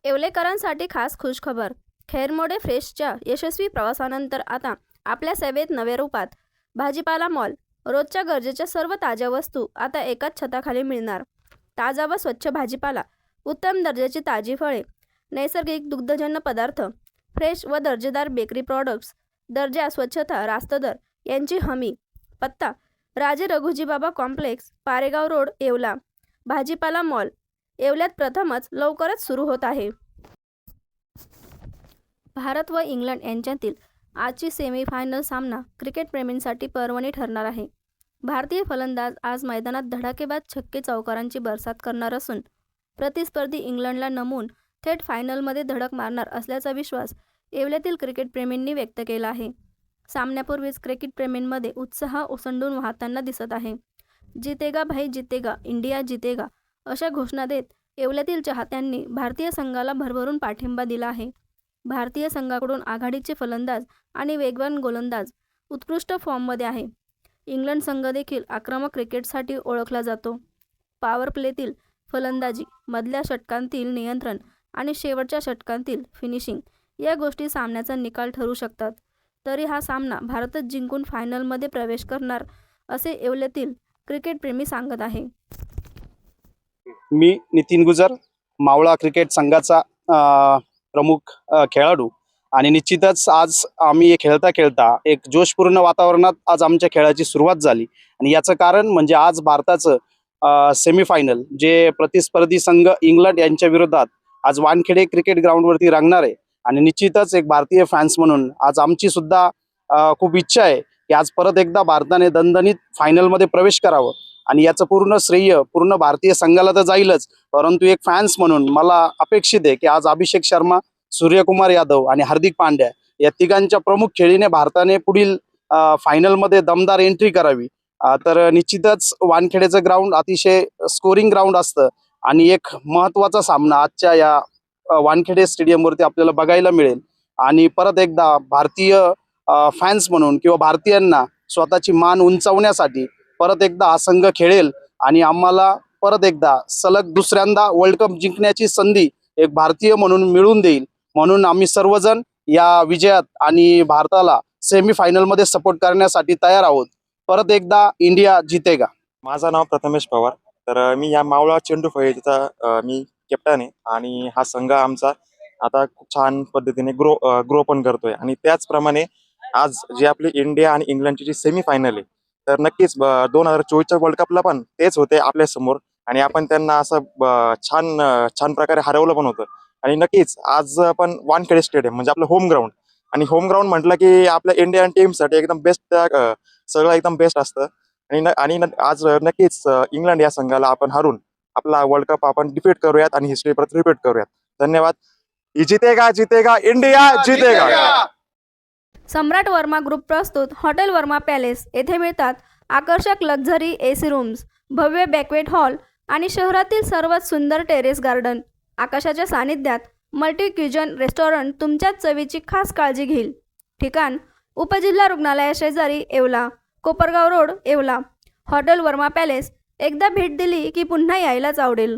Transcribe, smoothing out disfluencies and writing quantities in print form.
येवलेकरांसाठी खास खुशखबर. खैरमोडे फ्रेशच्या यशस्वी प्रवासानंतर आता आपल्या सेवेत नव्या रूपात भाजीपाला मॉल. रोजच्या गरजेच्या सर्व ताज्या वस्तू आता एकाच छताखाली मिळणार. ताजा व स्वच्छ भाजीपाला, उत्तम दर्जाची ताजी फळे, नैसर्गिक दुग्धजन्य पदार्थ, फ्रेश व दर्जेदार बेकरी प्रॉडक्ट्स, दर्जा, स्वच्छता, रास्त दर यांची हमी. पत्ता: राजे रघुजी बाबा कॉम्प्लेक्स, पारेगाव रोड, येवला. भाजीपाला मॉल येवल्यात प्रथमच लवकरच सुरू होत आहे. भारत व इंग्लंड यांच्यातील आजची सेमीफायनल सामना क्रिकेटप्रेमींसाठी पर्वणी ठरणार आहे. भारतीय फलंदाज आज मैदानात धडाकेबाज छक्के चौकारांची बरसात करणार असून प्रतिस्पर्धी इंग्लंडला नमवून थेट फायनलमध्ये धडक मारणार असल्याचा विश्वास येवल्यातील क्रिकेटप्रेमींनी व्यक्त केला आहे. सामन्यापूर्वीच क्रिकेटप्रेमींमध्ये उत्साह ओसंडून वाहताना दिसत आहे. जितेगा भाई जितेगा, इंडिया जितेगा अशा घोषणा देत येवल्यातील चाहत्यांनी भारतीय संघाला भरभरून पाठिंबा दिला आहे. भारतीय संघाकडून आघाडीचे फलंदाज आणि वेगवान गोलंदाज उत्कृष्ट फॉर्ममध्ये आहे. इंग्लंड संघ देखील आक्रमक क्रिकेटसाठी ओळखला जातो. पॉवर प्लेतील फलंदाजी, मधल्या षटकांतील नियंत्रण आणि शेवटच्या षटकांतील फिनिशिंग या गोष्टी सामन्याचा निकाल ठरू शकतात. तरी हा सामना भारतच जिंकून फायनलमध्ये प्रवेश करणार असे येवल्यातील क्रिकेटप्रेमी सांगत आहे. मी नितीन गुजर, मावळा क्रिकेट संघाचा प्रमुख खेळाडू आणि निश्चितच आज आम्ही खेळता खेळता एक जोशपूर्ण वातावरणात आज आमच्या खेळाची सुरुवात झाली. आणि याचं कारण म्हणजे आज भारताचं सेमीफायनल जे प्रतिस्पर्धी संघ इंग्लंड यांच्या विरोधात आज वानखेडे क्रिकेट ग्राउंडवरती रंगणार आहे. आणि निश्चितच एक भारतीय फॅन्स म्हणून आज आमची सुद्धा खूप इच्छा आहे की आज परत एकदा भारताने दणदणीत फायनलमध्ये प्रवेश करावं. आणि याचं पूर्ण श्रेय पूर्ण भारतीय संघाला तर जाईलच, परंतु एक फॅन्स म्हणून मला अपेक्षित आहे की आज अभिषेक शर्मा, सूर्यकुमार यादव आणि हार्दिक पांड्या या तिघांच्या प्रमुख खेळीने भारताने पुढील फायनलमध्ये दमदार एंट्री करावी. तर निश्चितच वानखेडेचं ग्राउंड अतिशय स्कोरिंग ग्राउंड असतं आणि एक महत्त्वाचा सामना आजच्या या वानखेडे स्टेडियमवरती आपल्याला बघायला मिळेल. आणि परत एकदा भारतीय फॅन्स म्हणून किंवा भारतीयांना स्वतःची मान उंचावण्यासाठी परत एकदा हा संघ खेळेल आणि आम्हाला परत एकदा सलग दुसऱ्यांदा वर्ल्ड कप जिंकण्याची संधी एक भारतीय म्हणून मिळवून देईल. म्हणून आम्ही सर्वजण या विजयात आणि भारताला सेमीफायनलमध्ये सपोर्ट करण्यासाठी तयार आहोत. परत एकदा इंडिया जितेगा. माझं नाव प्रथमेश पवार. तर मी या मावळा चेंडू फळीचा मी कॅप्टन आहे आणि हा संघ आमचा आता खूप छान पद्धतीने ग्रो पण करतोय. आणि त्याचप्रमाणे आज जी आपली इंडिया आणि इंग्लंडची जी सेमीफायनल आहे तर नक्कीच 2024च्या वर्ल्ड कपला पण तेच होते आपल्या समोर आणि आपण त्यांना असं छान प्रकारे हरवलं पण होतं. आणि नक्कीच आज पण वानखेडे स्टेडियम म्हणजे आपलं होम ग्राउंड आणि होम ग्राउंड म्हटलं की आपल्या इंडियन टीमसाठी एकदम बेस्ट, सगळं एकदम बेस्ट असतं. आणि आज नक्कीच इंग्लंड या संघाला आपण हरून आपला वर्ल्ड कप आपण डिफीट करूयात आणि हिस्ट्री परत रिपीट करूयात. धन्यवाद. जितेगा जितेगा, इंडिया जितेगा. सम्राट वर्मा ग्रुप प्रस्तुत हॉटेल वर्मा पॅलेस येथे मिळतात आकर्षक लक्झरी एसी रूम्स, भव्य बॅक्वेट हॉल आणि शहरातील सर्वात सुंदर टेरेस गार्डन. आकाशाच्या सानिध्यात मल्टी क्युजन रेस्टॉरंट तुमच्या चवीची खास काळजी घेईल. ठिकाण: उपजिल्हा रुग्णालया शेजारी, Yeola, Kopargaon road, Yeola. Hotel Verma palace एकदा भेट दिली की पुन्हा यायलाच आवडेल.